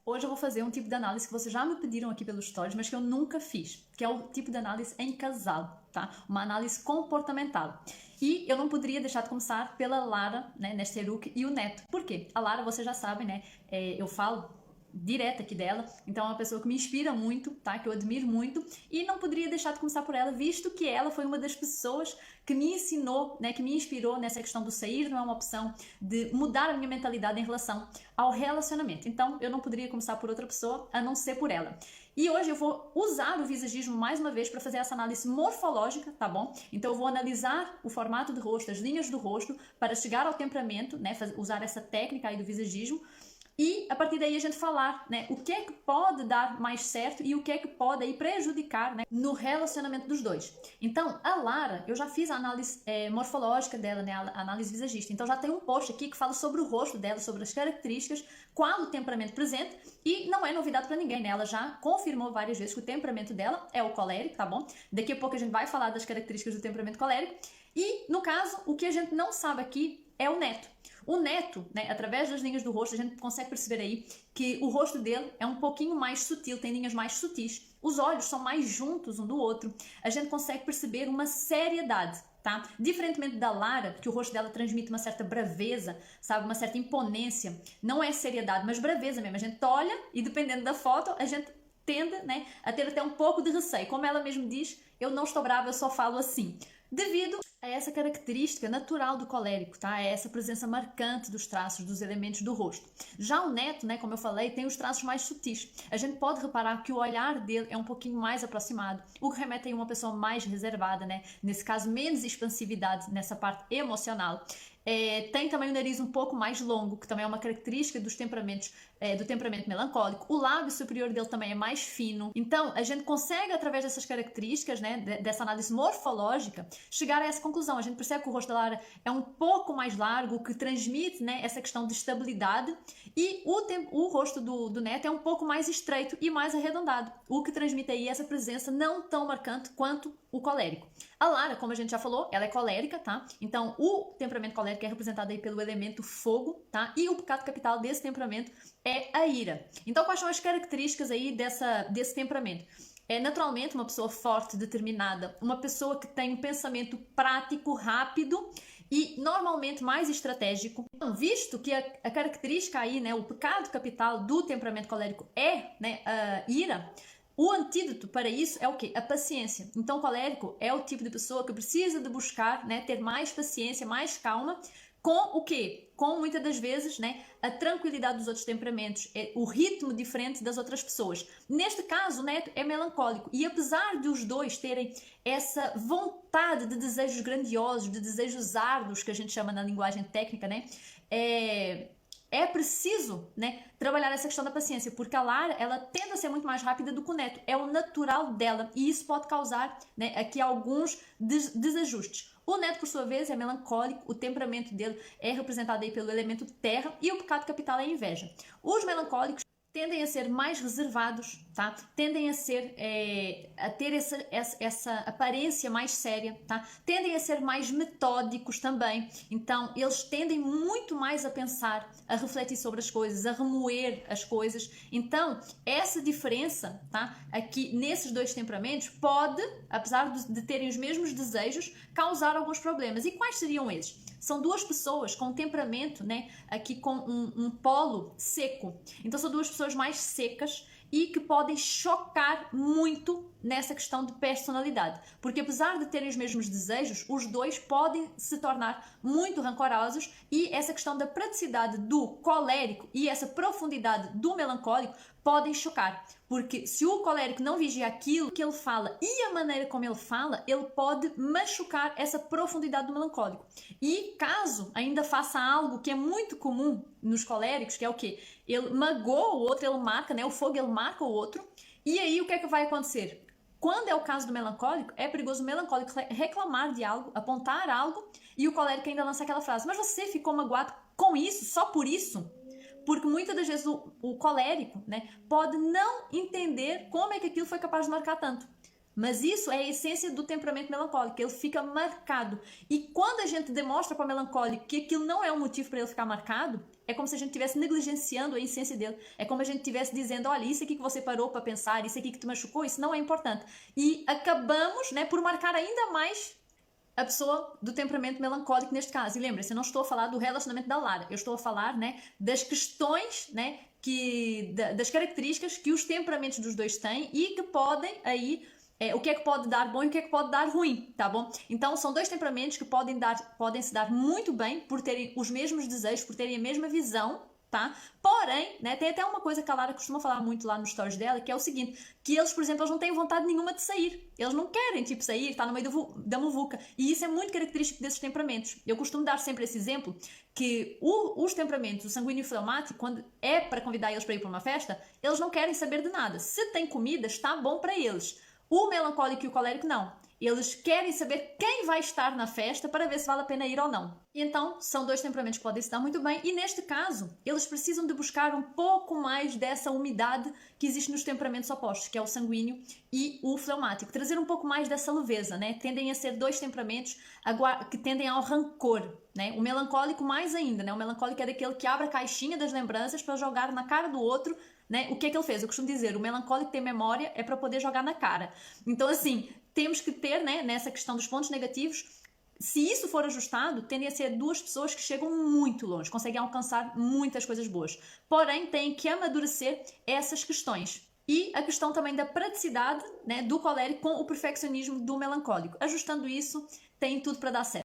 Hoje eu vou fazer um tipo de análise que vocês já me pediram aqui pelos stories, mas que eu nunca fiz, que é o tipo de análise em casal, tá? Uma análise comportamental. E eu não poderia deixar de começar pela Lara, né, Nesteruk, e o Neto. Por quê? A Lara, vocês já sabem, né? Eu falo direta aqui dela, então é uma pessoa que me inspira muito, tá? Que eu admiro muito, e não poderia deixar de começar por ela, visto que ela foi uma das pessoas que me ensinou, né, que me inspirou nessa questão do sair não é uma opção, de mudar a minha mentalidade em relação ao relacionamento. Então eu não poderia começar por outra pessoa a não ser por ela. E hoje eu vou usar o visagismo mais uma vez para fazer essa análise morfológica, tá bom? Então eu vou analisar o formato do rosto, as linhas do rosto, para chegar ao temperamento, né, usar essa técnica aí do visagismo. E a partir daí a gente falar, né, o que é que pode dar mais certo e o que é que pode aí prejudicar, né, no relacionamento dos dois. Então, a Lara, eu já fiz a análise morfológica dela, né, a análise visagista. Então já tem um post aqui que fala sobre o rosto dela, sobre as características, qual o temperamento presente, e não é novidade para ninguém, né? Ela já confirmou várias vezes que o temperamento dela é o colérico, tá bom? Daqui a pouco a gente vai falar das características do temperamento colérico. E, no caso, o que a gente não sabe aqui é o Neto. O Neto, né, através das linhas do rosto, a gente consegue perceber aí que o rosto dele é um pouquinho mais sutil, tem linhas mais sutis. Os olhos são mais juntos um do outro. A gente consegue perceber uma seriedade, tá? Diferentemente da Lara, que o rosto dela transmite uma certa braveza, sabe, uma certa imponência. Não é seriedade, mas braveza mesmo. A gente olha e, dependendo da foto, a gente tende, né, a ter até um pouco de receio. Como ela mesmo diz, eu não estou brava, eu só falo assim. Devido a essa característica natural do colérico, tá? É essa presença marcante dos traços, dos elementos do rosto. Já o Neto, né, como eu falei, tem os traços mais sutis. A gente pode reparar que o olhar dele é um pouquinho mais aproximado, o que remete a uma pessoa mais reservada, né? Nesse caso, menos expansividade nessa parte emocional. Tem também o nariz um pouco mais longo, que também é uma característica dos temperamentos, do temperamento melancólico. O lábio superior dele também é mais fino. Então, a gente consegue, através dessas características, né, dessa análise morfológica, chegar a essa conclusão. A gente percebe que o rosto da Lara é um pouco mais largo, o que transmite, né, essa questão de estabilidade, e o rosto do Neto é um pouco mais estreito e mais arredondado, o que transmite aí essa presença não tão marcante quanto o colérico. A Lara, como a gente já falou, ela é colérica, tá? Então, o temperamento colérico é representado aí pelo elemento fogo, tá? E o pecado capital desse temperamento é a ira. Então, quais são as características aí desse temperamento? É naturalmente uma pessoa forte, determinada, uma pessoa que tem um pensamento prático, rápido e normalmente mais estratégico. Então, visto que a característica aí, né, o pecado capital do temperamento colérico é, né, a ira, o antídoto para isso é o quê? A paciência. Então, o colérico é o tipo de pessoa que precisa de buscar, né, ter mais paciência, mais calma, com o quê? Com, muitas das vezes, né, a tranquilidade dos outros temperamentos, o ritmo diferente das outras pessoas. Neste caso, o Neto é melancólico e, apesar de os dois terem essa vontade de desejos grandiosos, de desejos árduos, que a gente chama na linguagem técnica, né, é preciso, né, trabalhar essa questão da paciência, porque a Lara, ela tende a ser muito mais rápida do que o Neto, é o natural dela, e isso pode causar, né, aqui alguns desajustes. O Neto, por sua vez, é melancólico, o temperamento dele é representado aí pelo elemento terra, e o pecado capital é a inveja. Os melancólicos tendem a ser mais reservados, tá? Tendem a ser, a ter essa aparência mais séria, tá? Tendem a ser mais metódicos também. Então, eles tendem muito mais a pensar, a refletir sobre as coisas, a remoer as coisas. Então, essa diferença, tá? Aqui nesses dois temperamentos pode, apesar de terem os mesmos desejos, causar alguns problemas. E quais seriam esses? São duas pessoas com temperamento, né, aqui com um polo seco. Então são duas pessoas mais secas e que podem chocar muito nessa questão de personalidade. Porque apesar de terem os mesmos desejos, os dois podem se tornar muito rancorosos, e essa questão da praticidade do colérico e essa profundidade do melancólico podem chocar. Porque se o colérico não vigia aquilo que ele fala e a maneira como ele fala, ele pode machucar essa profundidade do melancólico. E caso ainda faça algo que é muito comum nos coléricos, que é o quê? Ele magoa o outro, ele marca, né? O fogo ele marca o outro. E aí o que é que vai acontecer? Quando é o caso do melancólico, é perigoso o melancólico reclamar de algo, apontar algo, e o colérico ainda lança aquela frase: mas você ficou magoado com isso, só por isso? Porque muitas das vezes o colérico, né, pode não entender como é que aquilo foi capaz de marcar tanto. Mas isso é a essência do temperamento melancólico, ele fica marcado. E quando a gente demonstra para o melancólico que aquilo não é um motivo para ele ficar marcado, é como se a gente estivesse negligenciando a essência dele. É como a gente estivesse dizendo, olha, isso aqui que você parou para pensar, isso aqui que te machucou, isso não é importante. E acabamos, né, por marcar ainda mais a pessoa do temperamento melancólico neste caso. E lembre-se, eu não estou a falar do relacionamento da Lara, eu estou a falar, né, das questões, né, das características que os temperamentos dos dois têm e que podem aí o que é que pode dar bom e o que é que pode dar ruim, tá bom? Então são dois temperamentos que podem se dar muito bem por terem os mesmos desejos, por terem a mesma visão, tá? Porém, né, tem até uma coisa que a Lara costuma falar muito lá nos stories dela, que é o seguinte, que eles, por exemplo, eles não têm vontade nenhuma de sair. Eles não querem, tipo, sair, estar no meio da muvuca. E isso é muito característico desses temperamentos. Eu costumo dar sempre esse exemplo, que os temperamentos, o sanguíneo e o fleumático, quando é para convidar eles para ir para uma festa, eles não querem saber de nada. Se tem comida, está bom para eles. O melancólico e o colérico não. Eles querem saber quem vai estar na festa para ver se vale a pena ir ou não. E então, são dois temperamentos que podem se dar muito bem e neste caso, eles precisam de buscar um pouco mais dessa umidade que existe nos temperamentos opostos, que é o sanguíneo e o fleumático. Trazer um pouco mais dessa leveza, né? Tendem a ser dois temperamentos que tendem ao rancor, né? O melancólico mais ainda, né? O melancólico é daquele que abre a caixinha das lembranças para jogar na cara do outro, né? O que é que ele fez? Eu costumo dizer, o melancólico tem memória é para poder jogar na cara. Então, assim, temos que ter, né, nessa questão dos pontos negativos, se isso for ajustado, tendem a ser duas pessoas que chegam muito longe, conseguem alcançar muitas coisas boas. Porém, têm que amadurecer essas questões. E a questão também da praticidade, né, do colérico com o perfeccionismo do melancólico. Ajustando isso, tem tudo para dar certo.